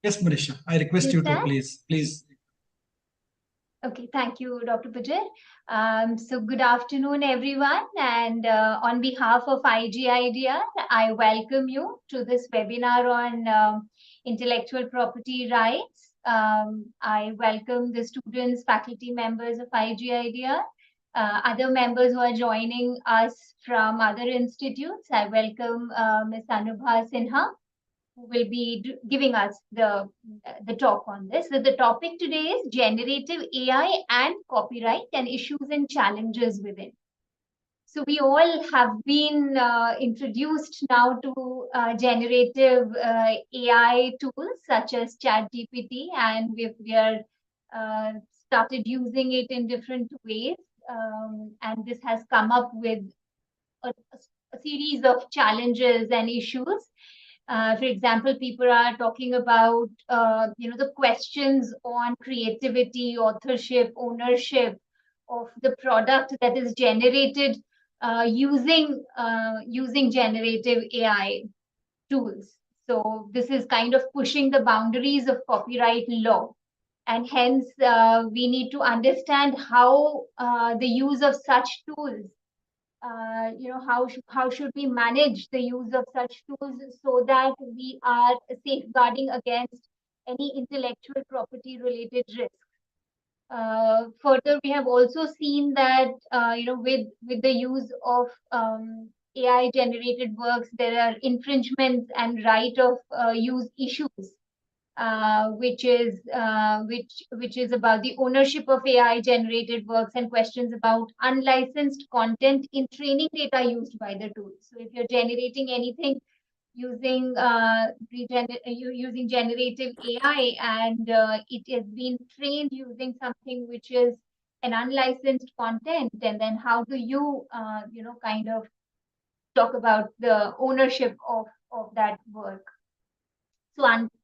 Yes, Manisha, I request you to please. Okay, thank you, Dr. Pujit. So good afternoon, everyone. And on behalf of IG Idea, I welcome you to this webinar on intellectual property rights. I welcome the students, faculty members of IG Idea, other members who are joining us from other institutes. I welcome Ms. Anubha Sinha, who will be giving us the talk on this. So the topic today is generative AI and copyright and issues and challenges within. So we all have been introduced now to generative AI tools such as ChatGPT, and we are started using it in different ways. And this has come up with a series of challenges and issues. For example, people are talking about the questions on creativity, authorship, ownership of the product that is generated using generative AI tools. So this is kind of pushing the boundaries of copyright law, and hence we need to understand how the use of such tools, how should we manage the use of such tools so that we are safeguarding against any intellectual property related risk. Further, we have also seen that with the use of AI generated works, there are infringements and right of use issues, which is about the ownership of AI generated works and questions about unlicensed content in training data used by the tool. So if you're generating anything using using generative AI and it has been trained using something which is an unlicensed content, and then how do you kind of talk about the ownership of that work?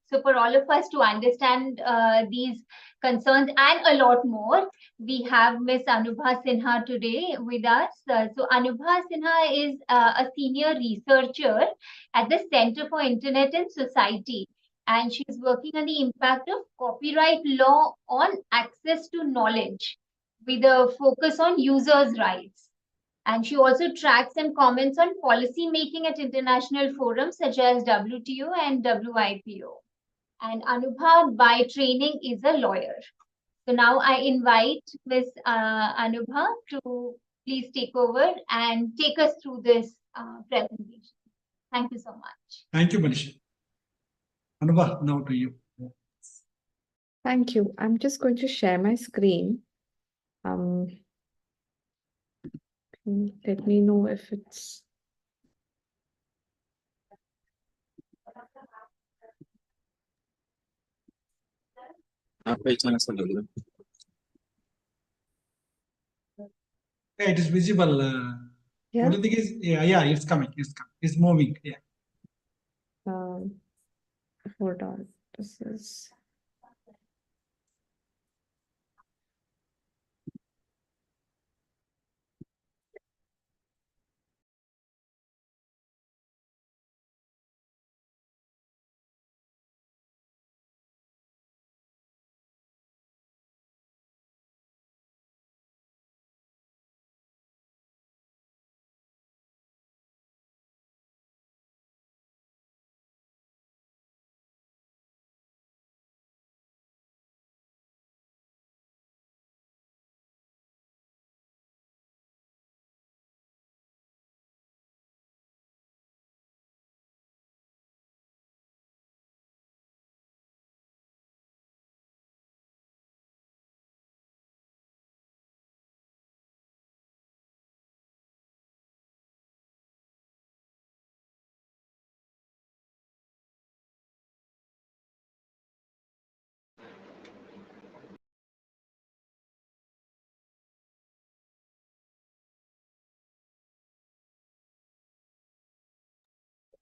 So for all of us to understand these concerns and a lot more, we have Ms. Anubha Sinha today with us. So Anubha Sinha is a senior researcher at the Center for Internet and Society, and she's working on the impact of copyright law on access to knowledge with a focus on users' rights. And she also tracks and comments on policy making at international forums such as WTO and WIPO. And Anubha, by training, is a lawyer. So now I invite Ms. Anubha to please take over and take us through this presentation. Thank you so much. Thank you, Manisha. Anubha, now to you. Thank you. I'm just going to share my screen. Let me know if it's... Yeah, it is visible. Yeah. Only thing is, yeah, it's coming. It's moving. Yeah. Hold on. This is...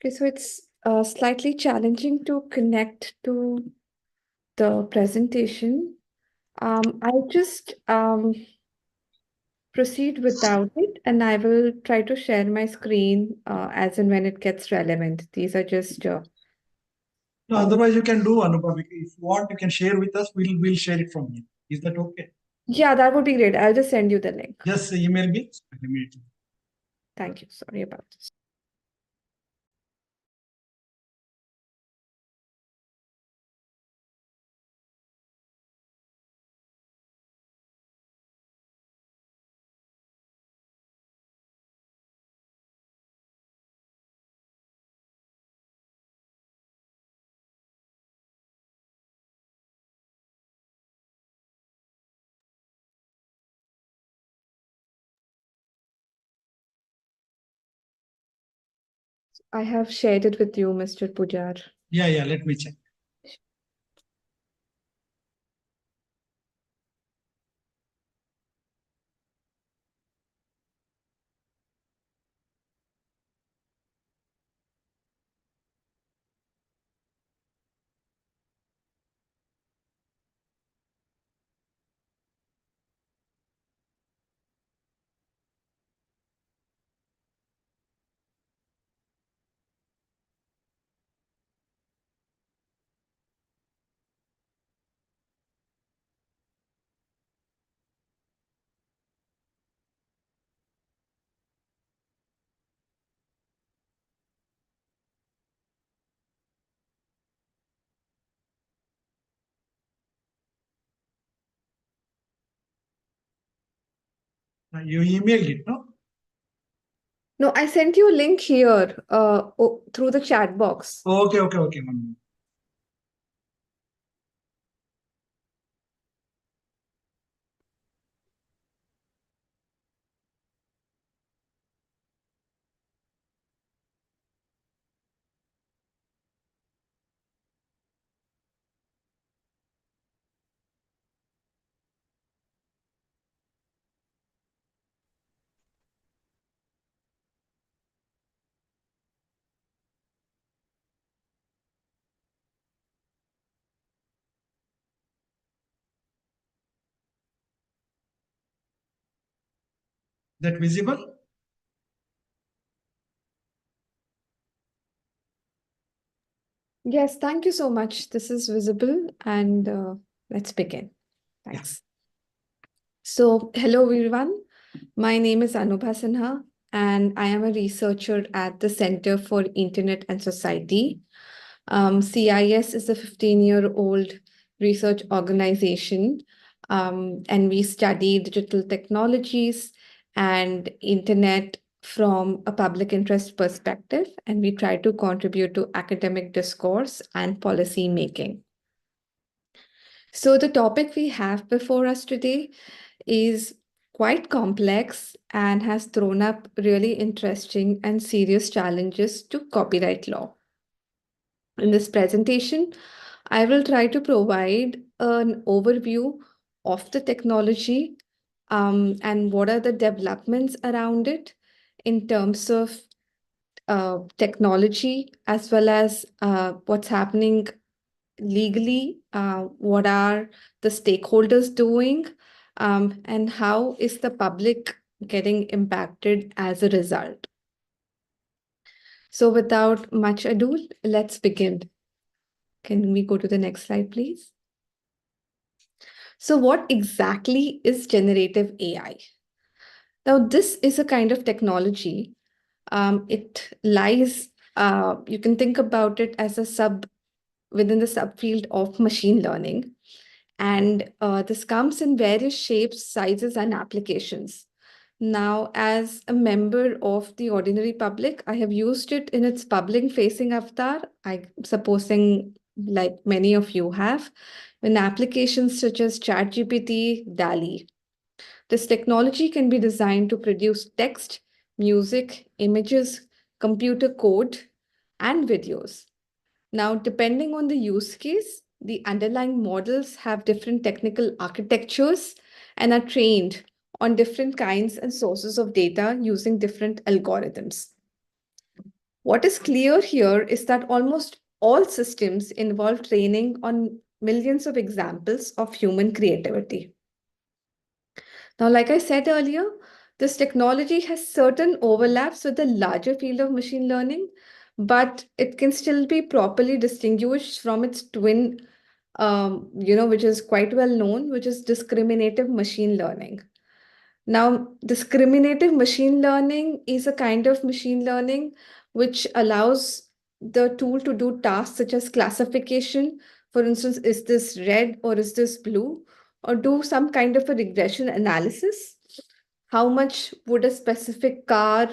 Okay, so it's slightly challenging to connect to the presentation. I'll just proceed without it, and I will try to share my screen as and when it gets relevant. These are just... No, No, otherwise, you can do Anubhav. If you want, you can share with us. We'll share it from here. Is that okay? Yeah, that would be great. I'll just send you the link. Just email me immediately. Thank you. Sorry about this. I have shared it with you, Mr. Pujar. Yeah. Let me check. You emailed it, no? No, I sent you a link here through the chat box. Okay. 1 minute. That visible? Yes, thank you so much. This is visible, and let's begin. Thanks. So, hello everyone. My name is Anubha Sinha, and I am a researcher at the Center for Internet and Society. CIS is a 15-year-old research organization, and we study digital technologies and internet from a public interest perspective, and we try to contribute to academic discourse and policy making. So the topic we have before us today is quite complex and has thrown up really interesting and serious challenges to copyright law. In this presentation, I will try to provide an overview of the technology and what are the developments around it in terms of technology, as well as what's happening legally, what are the stakeholders doing, and how is the public getting impacted as a result. So without much ado, let's begin. Can we go to the next slide, please? So what exactly is generative AI? Now, this is a kind of technology. It lies, you can think about it as within the subfield of machine learning. And this comes in various shapes, sizes, and applications. Now, as a member of the ordinary public, I have used it in its public-facing avatar. I'm supposing, like many of you have, in applications such as ChatGPT, DALL-E. This technology can be designed to produce text, music, images, computer code, and videos. Now, depending on the use case, the underlying models have different technical architectures and are trained on different kinds and sources of data using different algorithms. What is clear here is that almost all systems involve training on millions of examples of human creativity. Now, like I said earlier, this technology has certain overlaps with the larger field of machine learning, but it can still be properly distinguished from its twin, which is quite well known, which is discriminative machine learning. Now, discriminative machine learning is a kind of machine learning which allows the tool to do tasks such as classification. For instance, is this red or is this blue? Or do some kind of a regression analysis. How much would a specific car,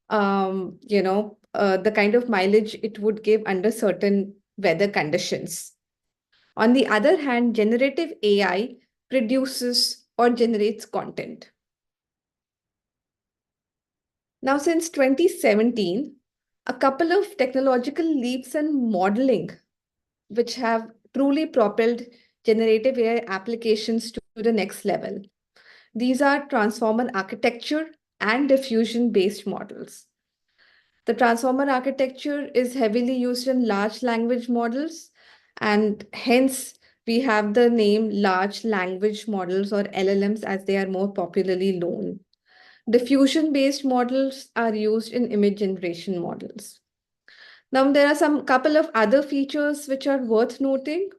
the kind of mileage it would give under certain weather conditions. On the other hand, generative AI produces or generates content. Now, since 2017, a couple of technological leaps and modeling which have truly propelled generative AI applications to the next level. These are transformer architecture and diffusion-based models. The transformer architecture is heavily used in large language models, and hence we have the name large language models or LLMs as they are more popularly known. Diffusion-based models are used in image generation models. Now, there are some couple of other features which are worth noting.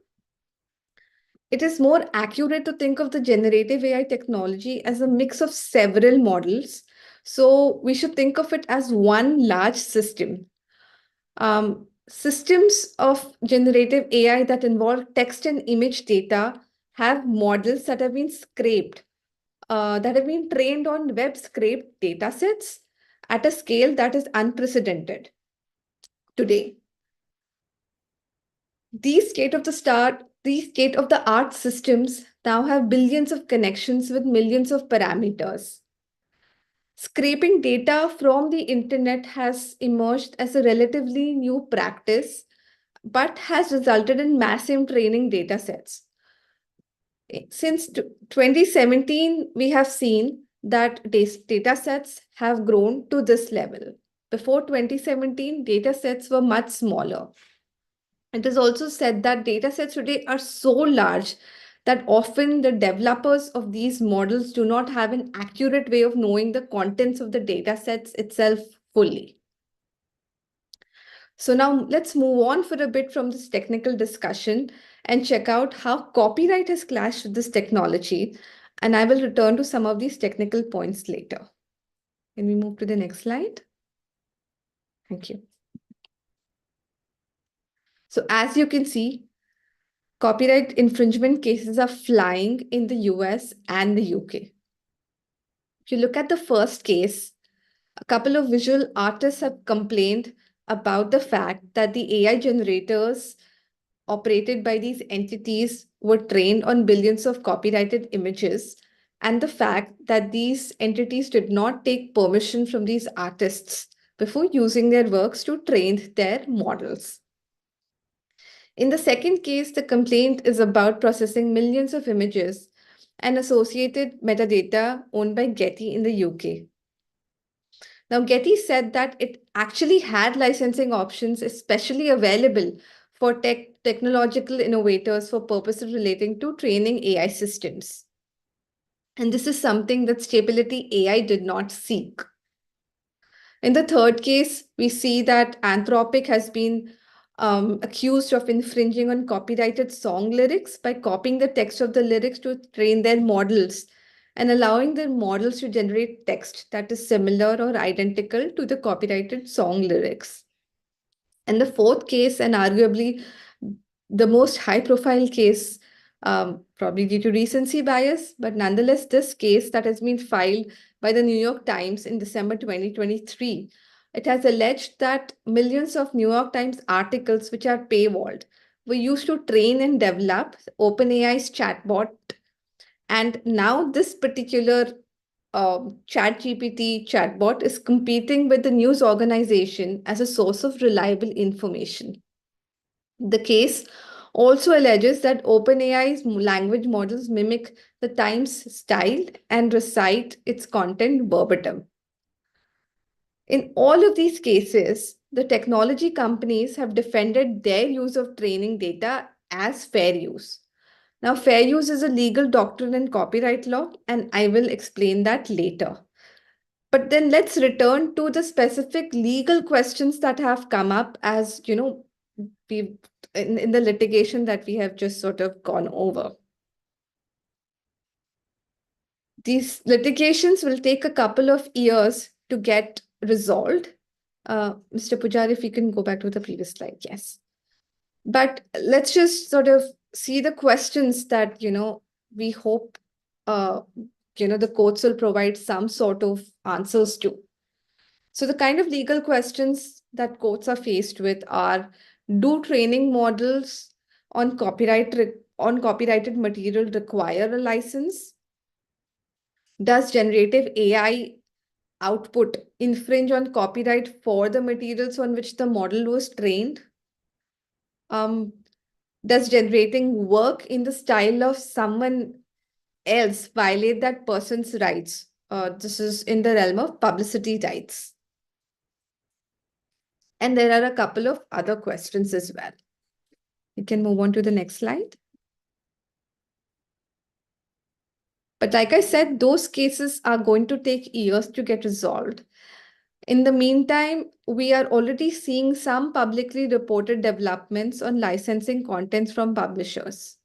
It is more accurate to think of the generative AI technology as a mix of several models. So we should think of it as one large system. Systems of generative AI that involve text and image data have models that have been scraped, that have been trained on web scraped data sets at a scale that is unprecedented today. These state-of-the-art systems now have billions of connections with millions of parameters. Scraping data from the internet has emerged as a relatively new practice, but has resulted in massive training data sets. Since 2017, we have seen that data sets have grown to this level. Before 2017, data sets were much smaller. It is also said that data sets today are so large that often the developers of these models do not have an accurate way of knowing the contents of the data sets itself fully. So now let's move on for a bit from this technical discussion and check out how copyright has clashed with this technology. And I will return to some of these technical points later. Can we move to the next slide? Thank you. So as you can see, copyright infringement cases are flying in the US and the UK. If you look at the first case, a couple of visual artists have complained about the fact that the AI generators operated by these entities were trained on billions of copyrighted images, and the fact that these entities did not take permission from these artists before using their works to train their models. In the second case, the complaint is about processing millions of images and associated metadata owned by Getty in the UK. Now, Getty said that it actually had licensing options, especially available for technological innovators for purposes relating to training AI systems. And this is something that Stability AI did not seek. In the third case, we see that Anthropic has been accused of infringing on copyrighted song lyrics by copying the text of the lyrics to train their models and allowing their models to generate text that is similar or identical to the copyrighted song lyrics. And the fourth case, and arguably the most high-profile case, probably due to recency bias, but nonetheless, this case that has been filed by the New York Times in December 2023, it has alleged that millions of New York Times articles, which are paywalled, were used to train and develop OpenAI's chatbot. And now this particular ChatGPT chatbot is competing with the news organization as a source of reliable information. The case also alleges that OpenAI's language models mimic the Times style and recite its content verbatim. In all of these cases, the technology companies have defended their use of training data as fair use. Now, fair use is a legal doctrine in copyright law, and I will explain that later. But then let's return to the specific legal questions that have come up as, we in the litigation that we have just sort of gone over. These litigations will take a couple of years to get resolved. Mr. Pujari, if you can go back to the previous slide, yes. But let's just sort of see the questions that, we hope, the courts will provide some sort of answers to. So the kind of legal questions that courts are faced with are, do training models on copyrighted material require a license? Does generative AI output infringe on copyright for the materials on which the model was trained? Does generating work in the style of someone else violate that person's rights? This is in the realm of publicity rights. And there are a couple of other questions as well. You can move on to the next slide. But like I said, those cases are going to take years to get resolved. In the meantime, we are already seeing some publicly reported developments on licensing content from publishers.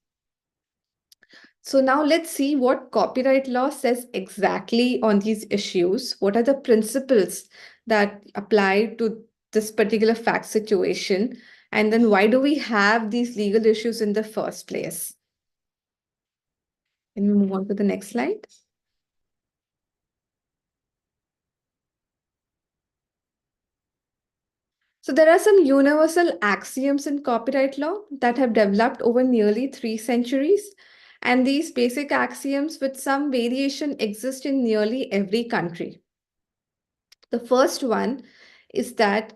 So now let's see what copyright law says exactly on these issues. What are the principles that apply to this particular fact situation? And then why do we have these legal issues in the first place? Can we move on to the next slide? So there are some universal axioms in copyright law that have developed over nearly 3 centuries. And these basic axioms with some variation exist in nearly every country. The first one is that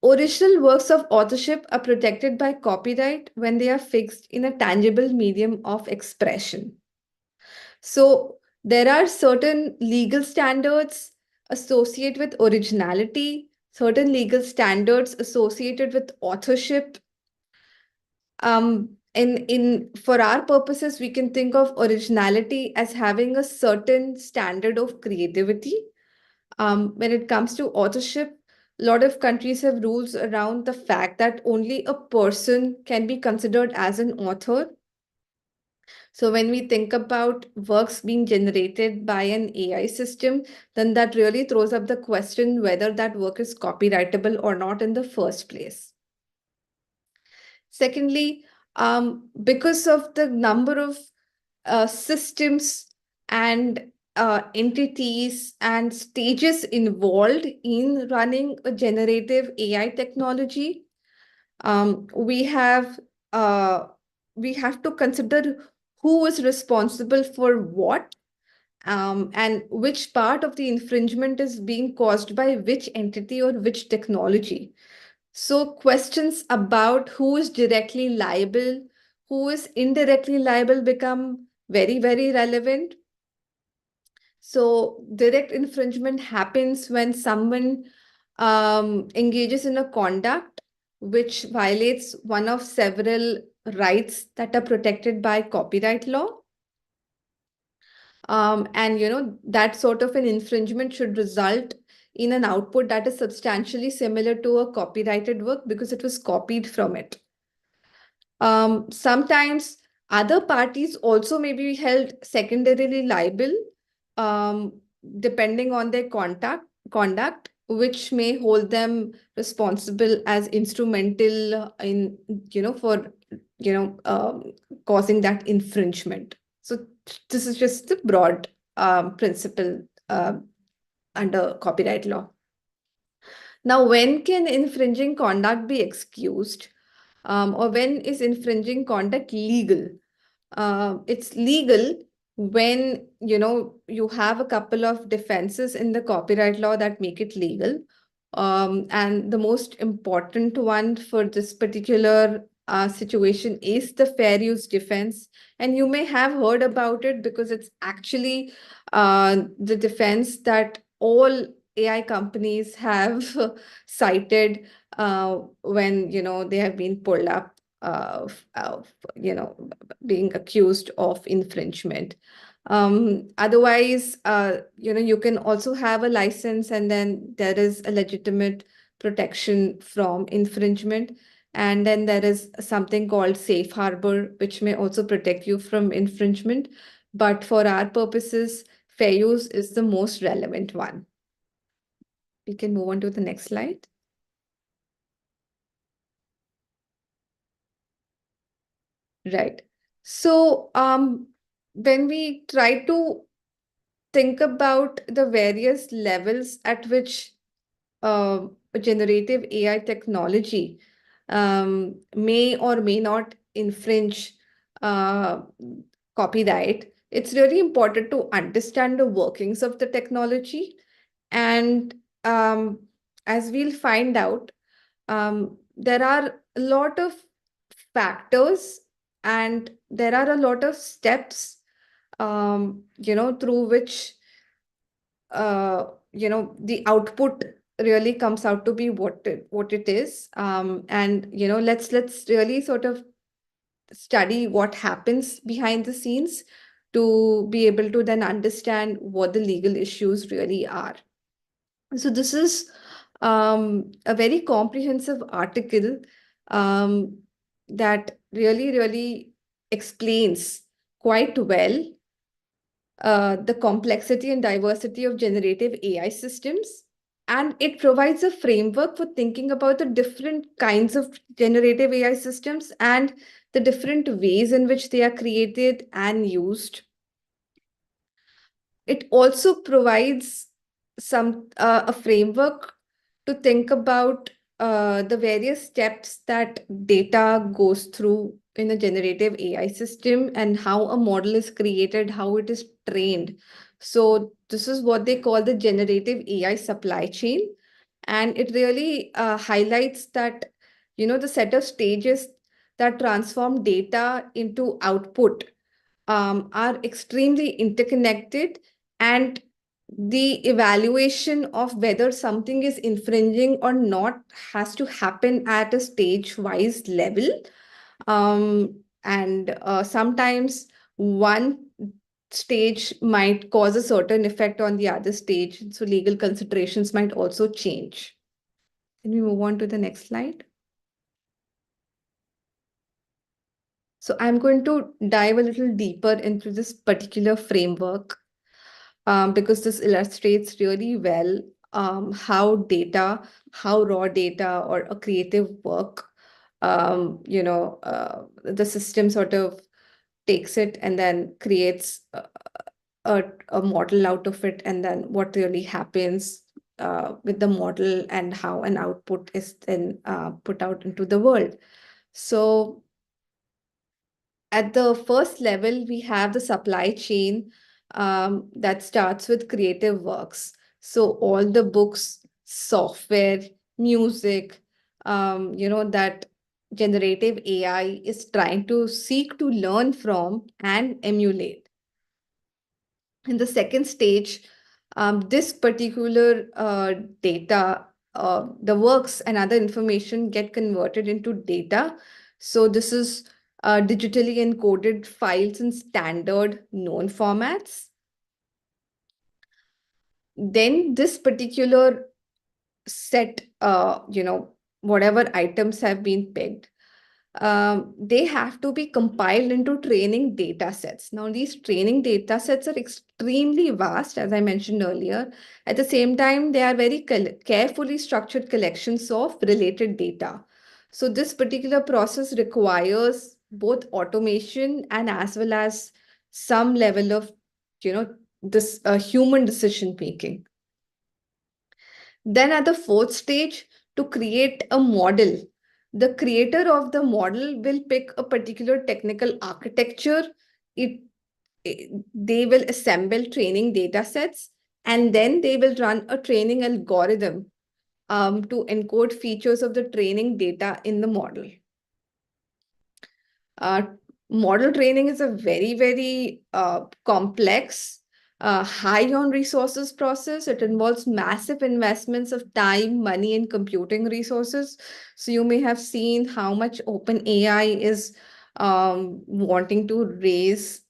original works of authorship are protected by copyright when they are fixed in a tangible medium of expression. So there are certain legal standards associated with originality, certain legal standards associated with authorship. For our purposes, we can think of originality as having a certain standard of creativity. When it comes to authorship, a lot of countries have rules around the fact that only a person can be considered as an author. So when we think about works being generated by an AI system, then that really throws up the question whether that work is copyrightable or not in the first place. Secondly, because of the number of systems and entities and stages involved in running a generative AI technology, we have to consider who is responsible for what, and which part of the infringement is being caused by which entity or which technology. So questions about who is directly liable, who is indirectly liable become very, very relevant. So direct infringement happens when someone engages in a conduct which violates one of several rights that are protected by copyright law. And that sort of an infringement should result in an output that is substantially similar to a copyrighted work because it was copied from it. Sometimes other parties also may be held secondarily liable, depending on their conduct, which may hold them responsible as instrumental in, for, causing that infringement. So this is just the broad principle under copyright law. Now, when can infringing conduct be excused? Or when is infringing conduct legal? It's legal when you have a couple of defenses in the copyright law that make it legal. And the most important one for this particular situation is the fair use defense. And you may have heard about it because it's actually the defense that all AI companies have cited when they have been pulled up, being accused of infringement. Otherwise, you can also have a license, and then there is a legitimate protection from infringement. And then there is something called safe harbor, which may also protect you from infringement. But for our purposes, fair use is the most relevant one. We can move on to the next slide. Right. So, when we try to think about the various levels at which generative AI technology may or may not infringe uh, copyright, it's really important to understand the workings of the technology. And as we'll find out, there are a lot of factors and there are a lot of steps, through which the output really comes out to be what it is. And let's really sort of study what happens behind the scenes to be able to then understand what the legal issues really are. So this is a very comprehensive article that really explains quite well the complexity and diversity of generative AI systems. And it provides a framework for thinking about the different kinds of generative AI systems and the different ways in which they are created and used. It also provides a framework to think about the various steps that data goes through in a generative AI system and how a model is created, how it is trained. So this is what they call the generative AI supply chain. And it really highlights that, the set of stages that transform data into output are extremely interconnected, and the evaluation of whether something is infringing or not has to happen at a stage-wise level. And sometimes one stage might cause a certain effect on the other stage, so legal considerations might also change. Can we move on to the next slide? So I'm going to dive a little deeper into this particular framework because this illustrates really well how raw data or a creative work, the system sort of takes it and then creates a model out of it, and then what really happens with the model and how an output is then put out into the world. So at the first level, we have the supply chain that starts with creative works. So all the books, software, music, that generative AI is trying to seek to learn from and emulate. In the second stage, this particular data, the works and other information get converted into data. So this is digitally encoded files in standard known formats. Then this particular set, whatever items have been picked, they have to be compiled into training data sets. Now, these training data sets are extremely vast, as I mentioned earlier. At the same time, they are very carefully structured collections of related data. So this particular process requires both automation and as well as some level of, this human decision making. Then at the fourth stage, to create a model, the creator of the model will pick a particular technical architecture. It, they will assemble training data sets, and then they will run a training algorithm to encode features of the training data in the model. Uh, Model training is a very complex, high on resources process. It involves massive investments of time, money, and computing resources. So you may have seen how much OpenAI is wanting to raise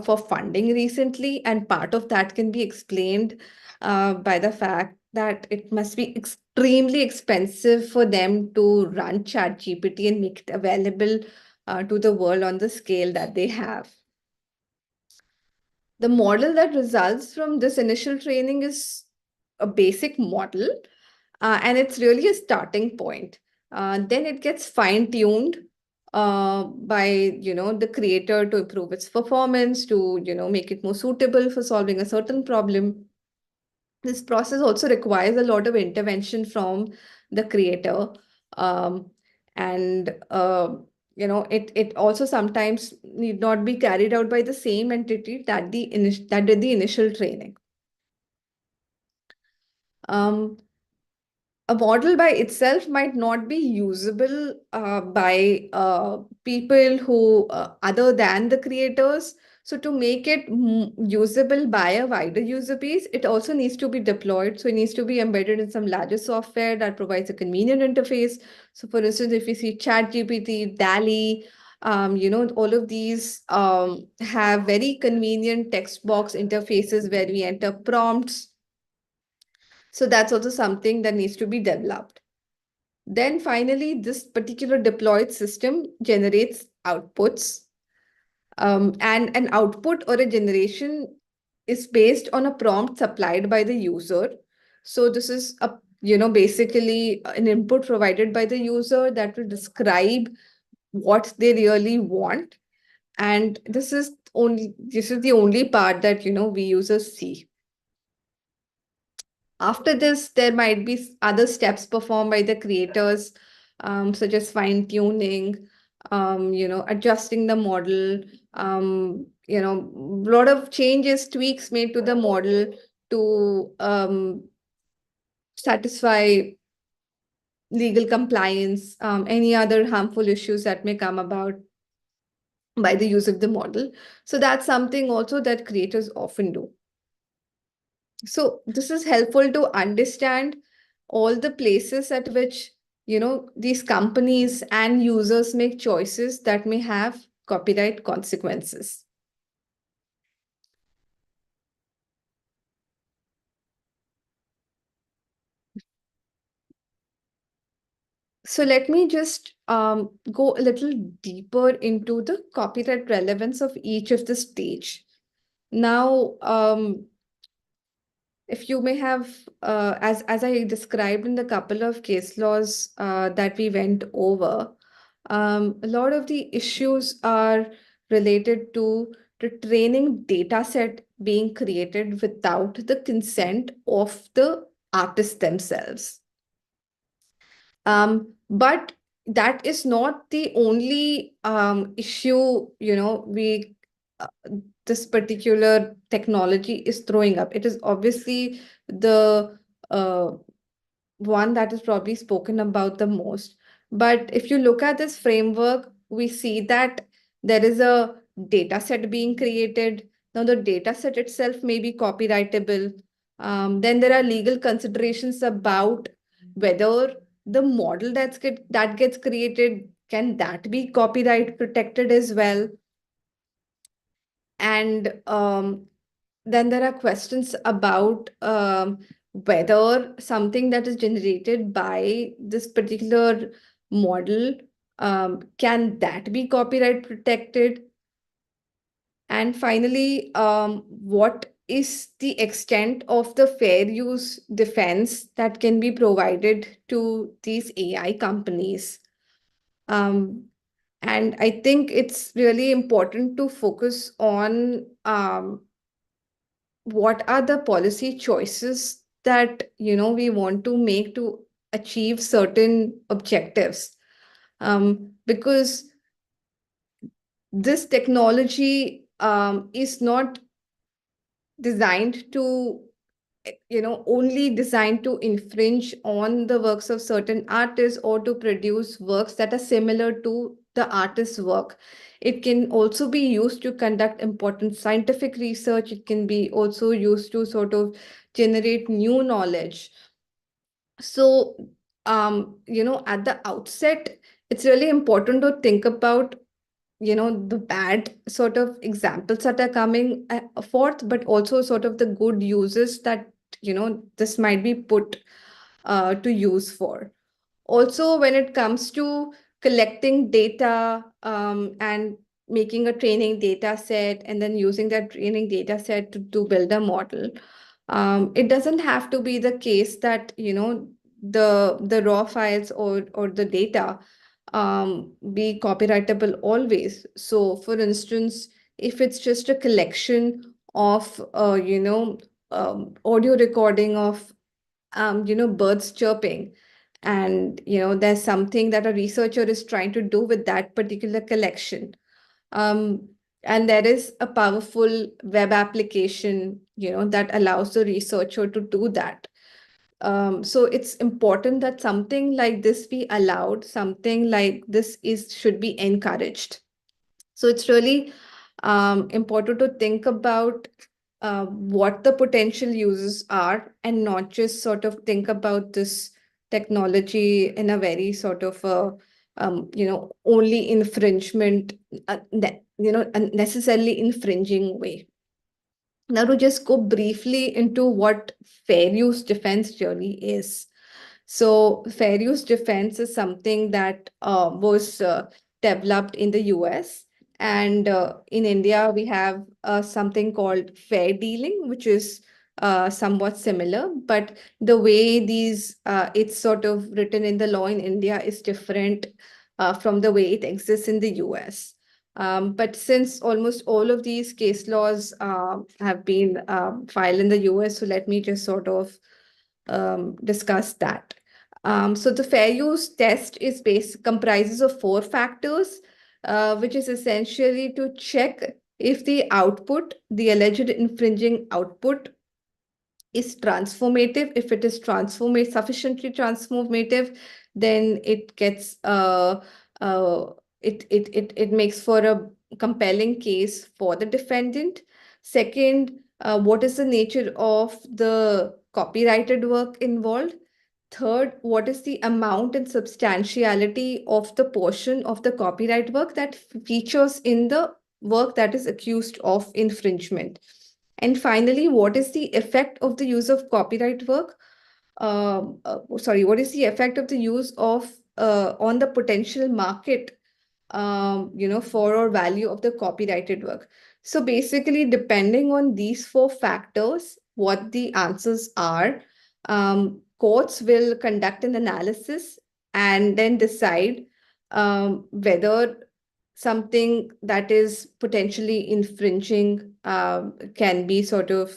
for funding recently, and part of that can be explained by the fact that it must be extremely expensive for them to run ChatGPT and make it available to the world on the scale that they have. The model that results from this initial training is a basic model, and it's really a starting point. Then it gets fine-tuned by the creator to improve its performance, to make it more suitable for solving a certain problem. This process also requires a lot of intervention from the creator, um, and it also sometimes need not be carried out by the same entity that did the initial training. A model by itself might not be usable by people who other than the creators. So to make it usable by a wider user base, it also needs to be deployed. So it needs to be embedded in some larger software that provides a convenient interface. So for instance, if you see ChatGPT, DALL-E, all of these have very convenient text box interfaces where we enter prompts. So that's also something that needs to be developed. Then finally, this particular deployed system generates outputs. And an output or a generation is based on a prompt supplied by the user. So this is basically an input provided by the user that will describe what they really want. And this is the only part that we users see. After this, there might be other steps performed by the creators, such as fine-tuning, adjusting the model, a lot of changes, tweaks made to the model to satisfy legal compliance, any other harmful issues that may come about by the use of the model. So that's something also that creators often do. So this is helpful to understand all the places at which, these companies and users make choices that may have copyright consequences. So let me just go a little deeper into the copyright relevance of each of the stage. Now, if you may have, as I described in the couple of case laws that we went over, a lot of the issues are related to the training data set being created without the consent of the artists themselves. But that is not the only issue, we this particular technology is throwing up. It is obviously the one that is probably spoken about the most. But if you look at this framework, we see that there is a data set being created. Now, the data set itself may be copyrightable. Then there are legal considerations about whether the model that gets created, can that be copyright protected as well? And then there are questions about whether something that is generated by this particular model, can that be copyright protected? And finally, what is the extent of the fair use defense that can be provided to these AI companies? And I think it's really important to focus on what are the policy choices that we want to make to achieve certain objectives, because this technology is not designed to only designed to infringe on the works of certain artists or to produce works that are similar to the artist's work. It can also be used to conduct important scientific research. It can be also used to sort of generate new knowledge. So, at the outset, it's really important to think about the bad sort of examples that are coming forth, but also sort of the good uses that, this might be put to use for. Also, when it comes to collecting data and making a training data set and then using that training data set to build a model, it doesn't have to be the case that, the raw files or the data be copyrightable always. So, for instance, if it's just a collection of, audio recording of, birds chirping, and, there's something that a researcher is trying to do with that particular collection. Um, and there is a powerful web application, that allows the researcher to do that. So it's important that something like this be allowed, something like this should be encouraged. So it's really important to think about what the potential uses are, and not just sort of think about this technology in a very sort of only infringement, unnecessarily infringing way. Now, to just go briefly into what fair use defense really is. So, fair use defense is something that was developed in the US. And in India, we have something called fair dealing, which is somewhat similar. But the way it's sort of written in the law in India is different from the way it exists in the US. But since almost all of these case laws have been filed in the US, so let me just sort of discuss that. So the fair use test comprises of 4 factors, which is essentially to check if the output, the alleged infringing output, is transformative. If it is sufficiently transformative, then it gets uh, it makes for a compelling case for the defendant. Second, what is the nature of the copyrighted work involved? Third, what is the amount and substantiality of the portion of the copyright work that features in the work that is accused of infringement? And finally, what is the effect of the use of copyright work? What is the effect of the use of on the potential market, for or value of the copyrighted work? So basically, depending on these 4 factors, what the answers are, courts will conduct an analysis and then decide whether something that is potentially infringing can be sort of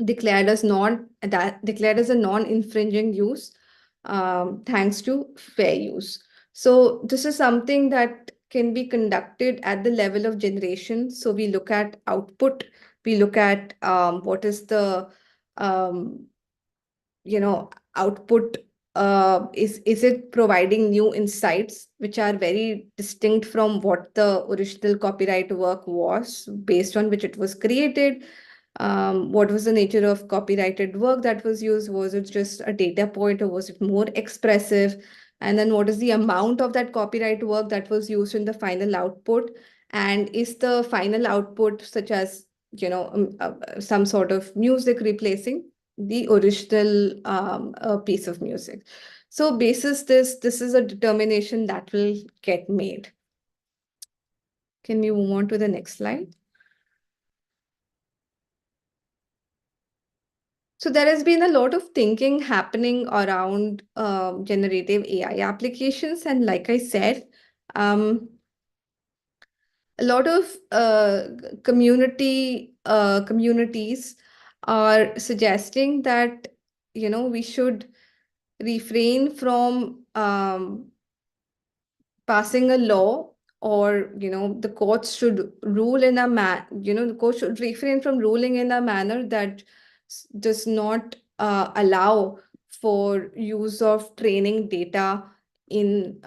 declared as a non-infringing use, thanks to fair use. So this is something that can be conducted at the level of generation. So we look at output, we look at what is the um, output, is it providing new insights which are very distinct from what the original copyright work was, based on which it was created? What was the nature of copyrighted work that was used? Was it just a data point, or was it more expressive? And then what is the amount of that copyright work that was used in the final output? And is the final output, such as some sort of music replacing the original piece of music? So basis this is a determination that will get made. Can we move on to the next slide? So there has been a lot of thinking happening around generative AI applications. And like I said, a lot of communities are suggesting that, we should refrain from passing a law, or the courts should rule in a the court should refrain from ruling in a manner that does not allow for use of training data in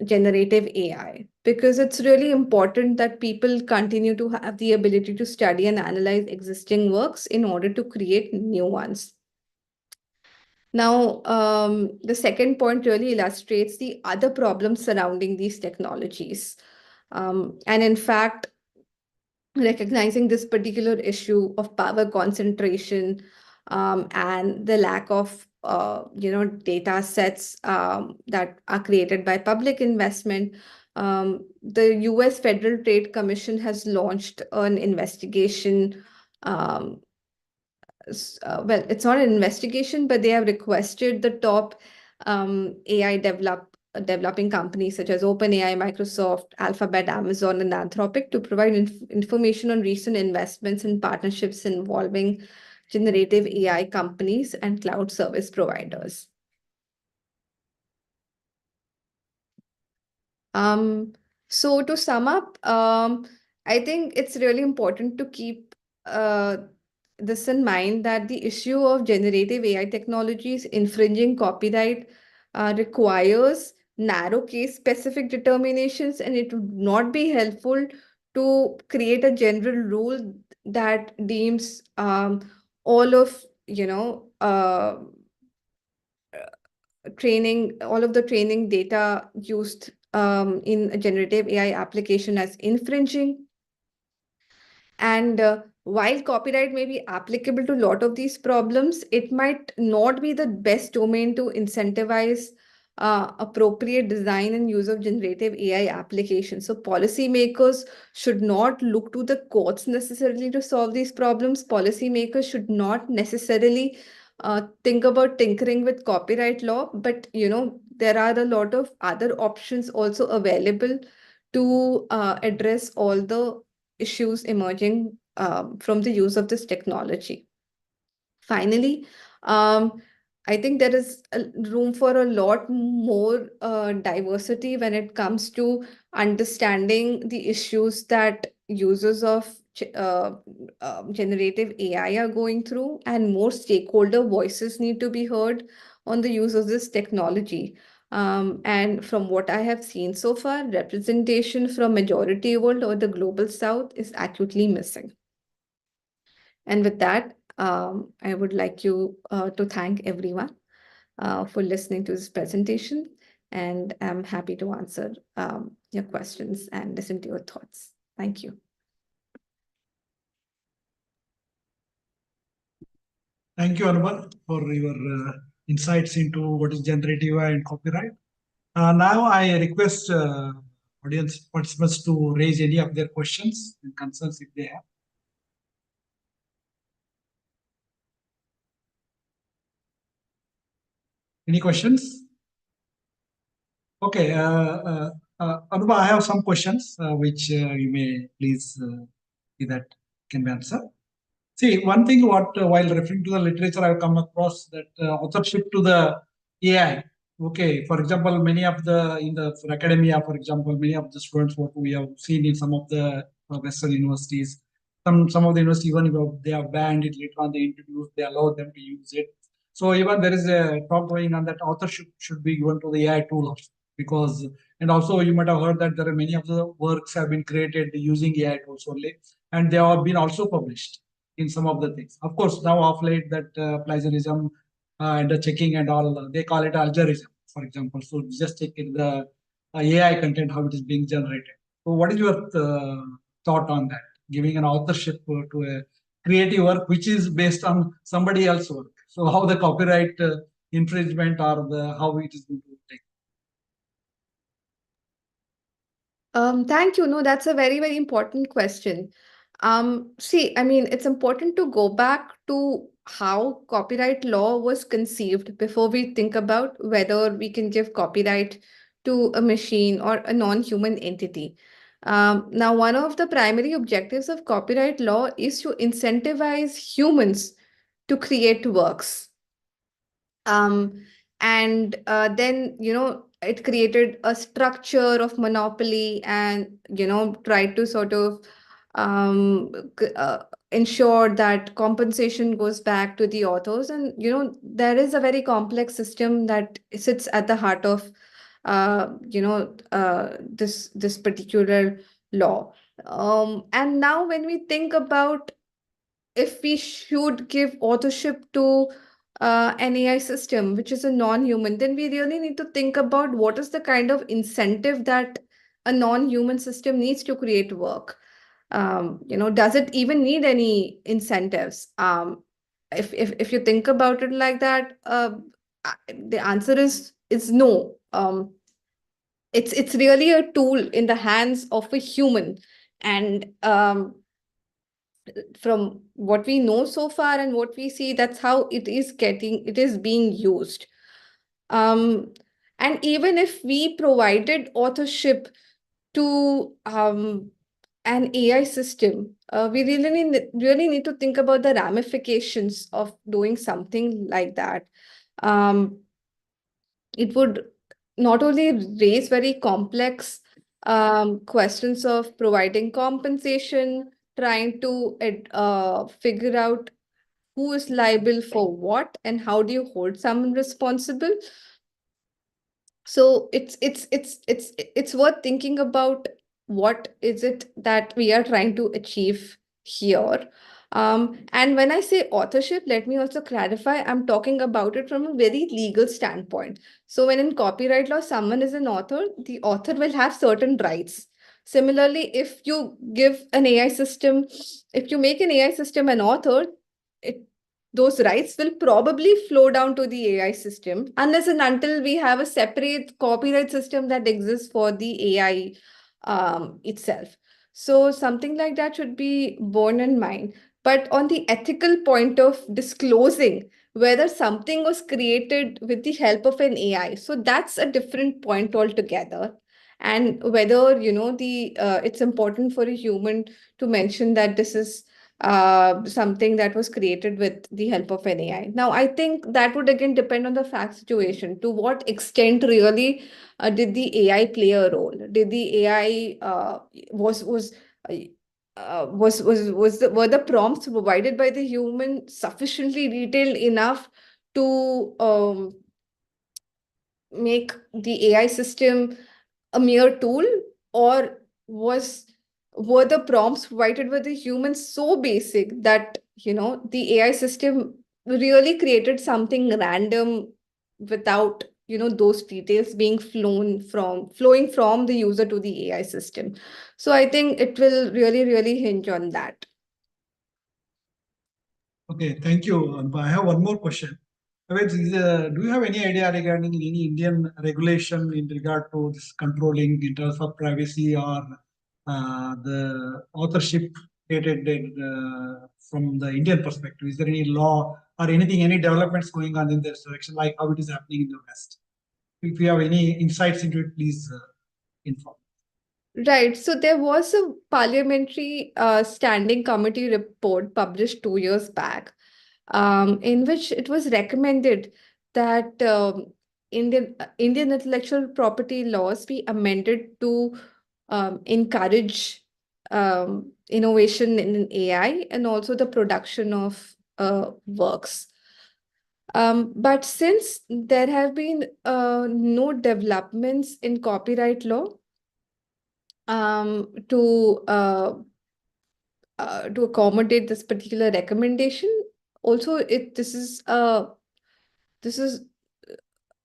generative AI, because it's really important that people continue to have the ability to study and analyze existing works in order to create new ones. Now, the second point really illustrates the other problems surrounding these technologies. And in fact, recognizing this particular issue of power concentration and the lack of data sets that are created by public investment, the US Federal Trade Commission has launched an investigation. Well, it's not an investigation, but they have requested the top AI developing companies such as OpenAI, Microsoft, Alphabet, Amazon, and Anthropic to provide information on recent investments and partnerships involving generative AI companies and cloud service providers. So to sum up, I think it's really important to keep this in mind that the issue of generative AI technologies infringing copyright requires narrow case specific determinations, and it would not be helpful to create a general rule that deems all of all of the training data used in a generative AI application as infringing. And while copyright may be applicable to a lot of these problems, it might not be the best domain to incentivize appropriate design and use of generative AI applications. So policymakers should not look to the courts necessarily to solve these problems. Policymakers should not necessarily think about tinkering with copyright law, but there are a lot of other options also available to address all the issues emerging from the use of this technology. Finally, I think there is room for a lot more diversity when it comes to understanding the issues that users of generative AI are going through, and more stakeholder voices need to be heard on the use of this technology. And from what I have seen so far, representation from majority world or the global south is acutely missing. And with that, I would like you to thank everyone for listening to this presentation, and I'm happy to answer your questions and listen to your thoughts. Thank you. Thank you, Anubhav, for your insights into what is generative AI and copyright. Now I request audience participants to raise any of their questions and concerns if they have. Any questions? Okay, Anubhav, I have some questions which you may please see that can be answered. See, one thing what while referring to the literature, I've come across that authorship to the AI. Okay, for example, many of the for academia, for example, many of the students what we have seen in some of the Western universities, some of the universities even if they have banned it later on they introduced, they allow them to use it. So even there is a talk going on that authorship should be given to the AI tool also, because and also you might have heard that there are many of the works have been created using AI tools only, and they have been also published in some of the things. Of course, now of late that plagiarism and the checking and all, they call it algorithm, for example. So just checking the AI content, how it is being generated. So what is your thought on that? Giving an authorship to a creative work which is based on somebody else's work. So how the copyright infringement or how it is going to take? Thank you. No, that's a very, very important question. See, I mean, it's important to go back to how copyright law was conceived before we think about whether we can give copyright to a machine or a non-human entity. Now, one of the primary objectives of copyright law is to incentivize humans to create works. And then, it created a structure of monopoly and, tried to sort of ensure that compensation goes back to the authors. And, there is a very complex system that sits at the heart of, this particular law. And now when we think about if we should give authorship to an AI system, which is a non-human, then we really need to think about what is the kind of incentive that a non-human system needs to create work. Does it even need any incentives? If you think about it like that, the answer is no. It's really a tool in the hands of a human, and from what we know so far and what we see, that's how it is being used. Um, and even if we provided authorship to an AI system, we really need to think about the ramifications of doing something like that. Um, it would not only raise very complex questions of providing compensation, trying to figure out who is liable for what and how do you hold someone responsible. So it's worth thinking about what is it that we are trying to achieve here. And when I say authorship, let me also clarify, I'm talking about it from a very legal standpoint. So when in copyright law, someone is an author, the author will have certain rights. Similarly, if you give an AI system, if you make an AI system an author, it those rights will probably flow down to the AI system unless and until we have a separate copyright system that exists for the AI itself. So something like that should be borne in mind. But on the ethical point of disclosing whether something was created with the help of an AI, so that's a different point altogether. And whether, it's important for a human to mention that this is something that was created with the help of an AI. Now, I think that would again depend on the fact situation. To what extent really did the AI play a role? Did the AI were the prompts provided by the human sufficiently detailed enough to make the AI system a mere tool, or was were the prompts provided by the humans so basic that the AI system really created something random without those details being flowing from the user to the AI system. So I think it will really hinge on that. Okay, thank you, Anupam. I have one more question. Do you have any idea regarding any Indian regulation in regard to this controlling in terms of privacy or the authorship created from the Indian perspective? Is there any law or anything, any developments going on in this direction, like how it is happening in the West? If you have any insights into it, please inform. Right. So there was a parliamentary standing committee report published 2 years back, in which it was recommended that Indian intellectual property laws be amended to encourage innovation in AI and also the production of works. But since there have been no developments in copyright law to accommodate this particular recommendation, also this is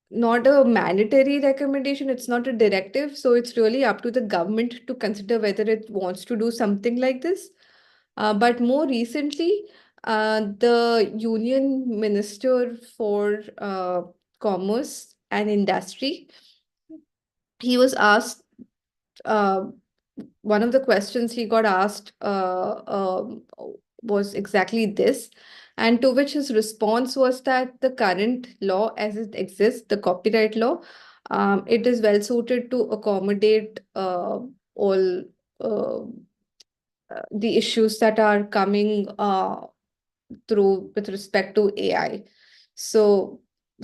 not a mandatory recommendation, it's not a directive, so it's really up to the government to consider whether it wants to do something like this. But more recently, the Union Minister for Commerce and Industry, he was asked, one of the questions he got asked was exactly this, and to which his response was that the current law as it exists, the copyright law, it is well suited to accommodate all the issues that are coming through with respect to AI. So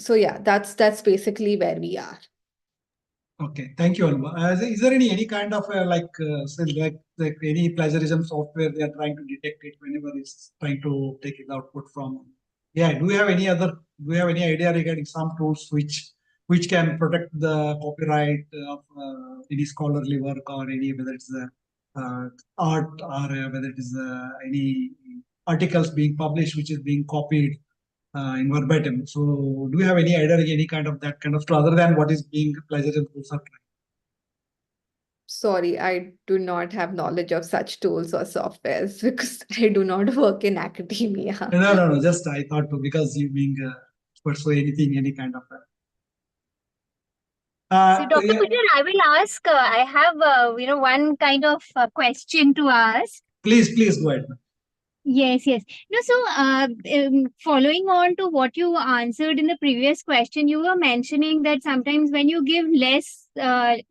yeah, that's basically where we are. Okay, thank you, Alma. Is there any kind of say like any plagiarism software they are trying to detect it whenever it's trying to take its output from? Yeah, do you have any idea regarding some tools which can protect the copyright of any scholarly work or any whether it's art or whether it is any articles being published which is being copied in verbatim. So, do you have any idea, any kind of that kind of tool other than what is being plagiarism tools are trying? Sorry, I do not have knowledge of such tools or softwares because I do not work in academia. No. Just I thought to, because you being pursue anything, any kind of. So, Dr. Yeah, Kujar, I will ask. I have, one kind of question to ask. please go ahead. Yes, yes. No, so following on to what you answered in the previous question, you were mentioning that sometimes when you give less, very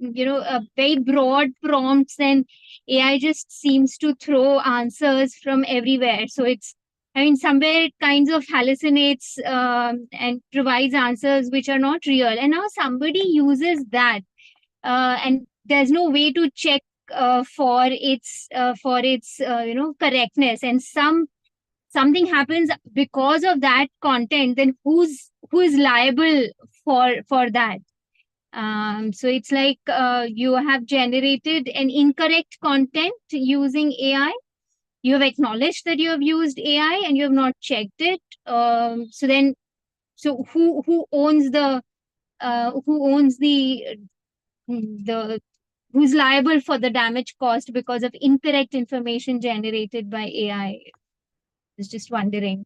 broad prompts, then AI just seems to throw answers from everywhere. So somewhere it kinds of hallucinates and provides answers which are not real. And now somebody uses that, and there's no way to check for its correctness, and something happens because of that content, then who is liable for that? So it's like you have generated an incorrect content using AI. You have acknowledged that you have used AI and you have not checked it. So who owns the who's liable for the damage caused because of incorrect information generated by AI? I was just wondering.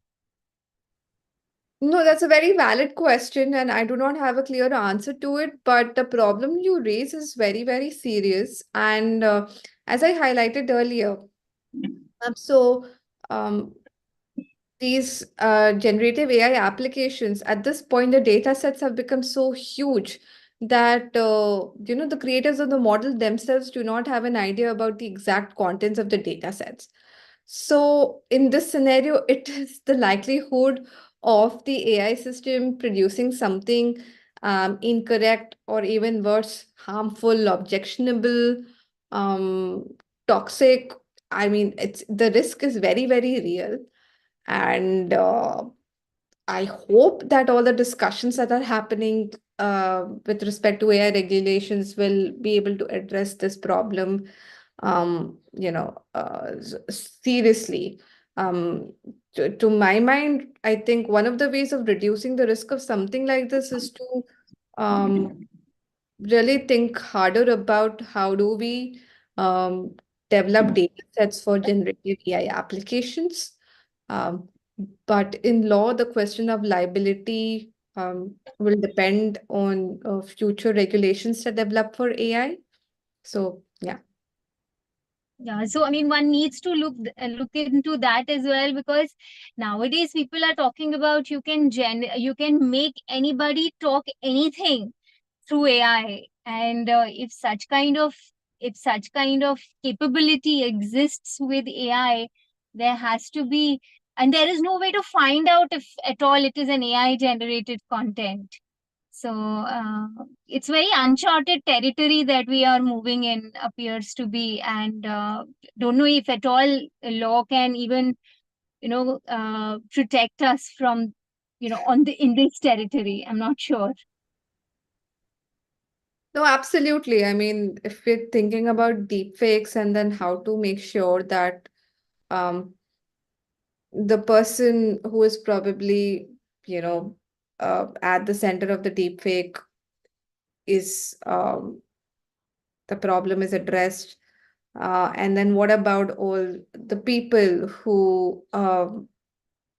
No, that's a very valid question, and I do not have a clear answer to it. But the problem you raise is very, very serious. And as I highlighted earlier, so these generative AI applications, at this point, the data sets have become so huge that the creators of the model themselves do not have an idea about the exact contents of the data sets. So in this scenario, it is the likelihood of the AI system producing something incorrect, or even worse, harmful, objectionable, um, toxic. I mean, it's the risk is very, very real. And I hope that all the discussions that are happening with respect to AI regulations will be able to address this problem, seriously. To my mind, I think one of the ways of reducing the risk of something like this is to really think harder about how do we um, develop data sets for generative AI applications. Um, but in law, the question of liability will depend on future regulations that develop for AI. So, yeah. Yeah, so one needs to look into that as well, because nowadays people are talking about you can make anybody talk anything through AI, and if such kind of capability exists with AI, there has to be, and there is no way to find out if at all it is an AI generated content. So it's very uncharted territory that we are moving in, appears to be, and don't know if at all law can even protect us from in this territory. I'm not sure. No, absolutely. I mean, if we're thinking about deepfakes and then how to make sure that um, the person who is probably, at the center of the deepfake is the problem is addressed. And then what about all the people who,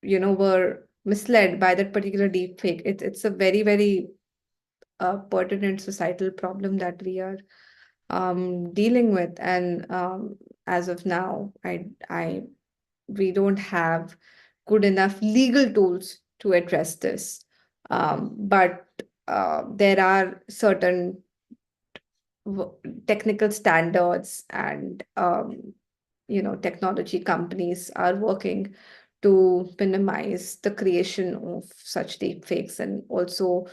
were misled by that particular deepfake? It's a very, very pertinent societal problem that we are dealing with. And as of now, we don't have good enough legal tools to address this. But there are certain technical standards, and technology companies are working to minimize the creation of such deepfakes and also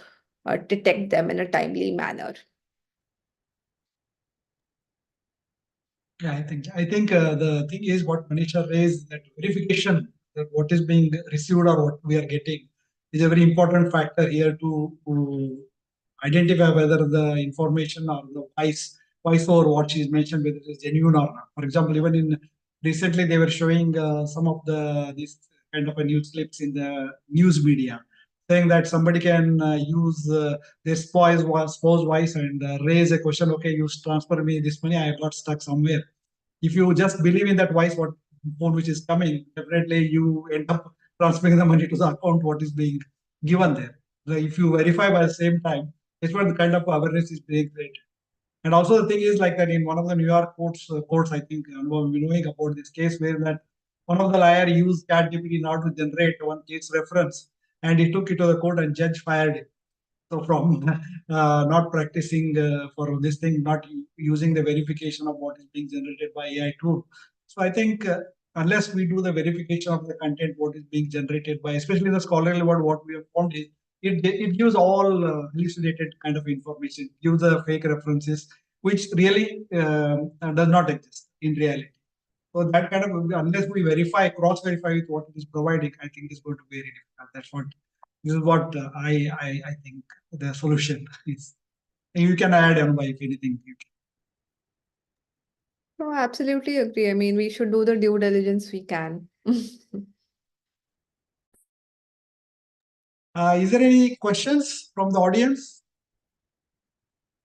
detect them in a timely manner. Yeah, I think the thing is what Manisha raised, that verification that what is being received or what we are getting is a very important factor here to identify whether the information or the voice over what she is mentioned, whether it is genuine or not. For example, even in recently they were showing some of these kind of a news clips in the news media, saying that somebody can use their spouse voice and raise a question. Okay, you transfer me this money. I got stuck somewhere. If you just believe in that voice, what phone which is coming, definitely you end up transferring the money to the account what is being given there. If you verify by the same time, it's what the kind of awareness is being created. And also the thing is like that in one of the New York courts, I think, knowing about this case where that one of the lawyer used ChatGPT in order to generate one case reference, and he took it to the court and judge fired him. So from not practicing for this thing, not using the verification of what is being generated by AI tool. So I think unless we do the verification of the content, what is being generated by, especially the scholarly word, what we have found is it gives all hallucinated kind of information, gives the fake references, which really does not exist in reality. So that kind of, unless we verify, cross-verify with what it is providing, I think it's going to be very difficult. That's what this is what I think the solution is. You can add on by if anything. You can. No, I absolutely agree. I mean, we should do the due diligence we can. Is there any questions from the audience?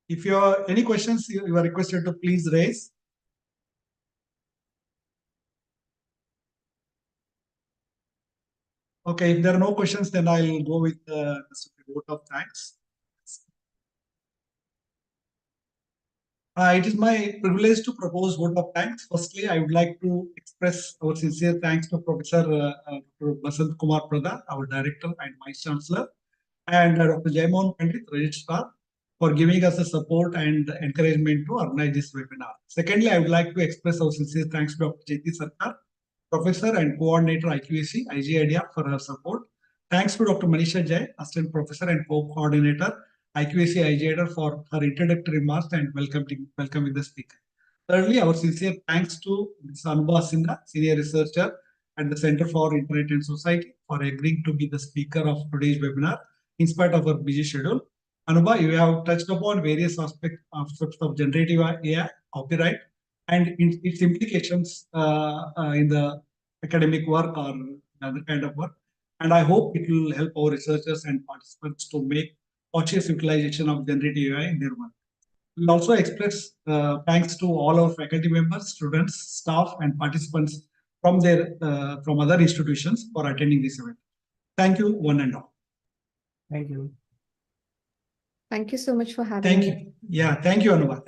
If you have any questions, you are requested to please raise. Okay, if there are no questions, then I'll go with the vote of thanks. It is my privilege to propose vote of thanks. Firstly, I would like to express our sincere thanks to Professor Dr. Basant Kumar Pradhan, our Director and Vice Chancellor, and Dr. Jaimohan Pandit, Registrar, for giving us the support and encouragement to organize this webinar. Secondly, I would like to express our sincere thanks to Dr. Jyoti Sarkar, Professor and Coordinator IQAC, IGIDEA, for her support. Thanks to Dr. Manisha Jai, Assistant Professor and Co-Coordinator, IQAC IGIDEA, for her introductory remarks and welcoming the speaker. Thirdly, our sincere thanks to Ms. Anubha Sinha, Senior Researcher at the Center for Internet and Society, for agreeing to be the speaker of today's webinar in spite of her busy schedule. Anubha, you have touched upon various aspects of generative AI, copyright, and its implications in the academic work or other kind of work. And I hope it will help our researchers and participants to make conscious utilization of generative AI in their work. We also express thanks to all our faculty members, students, staff, and participants from other institutions for attending this event. Thank you, one and all. Thank you. Thank you so much for having Thank me. you. Yeah, thank you, Anubha.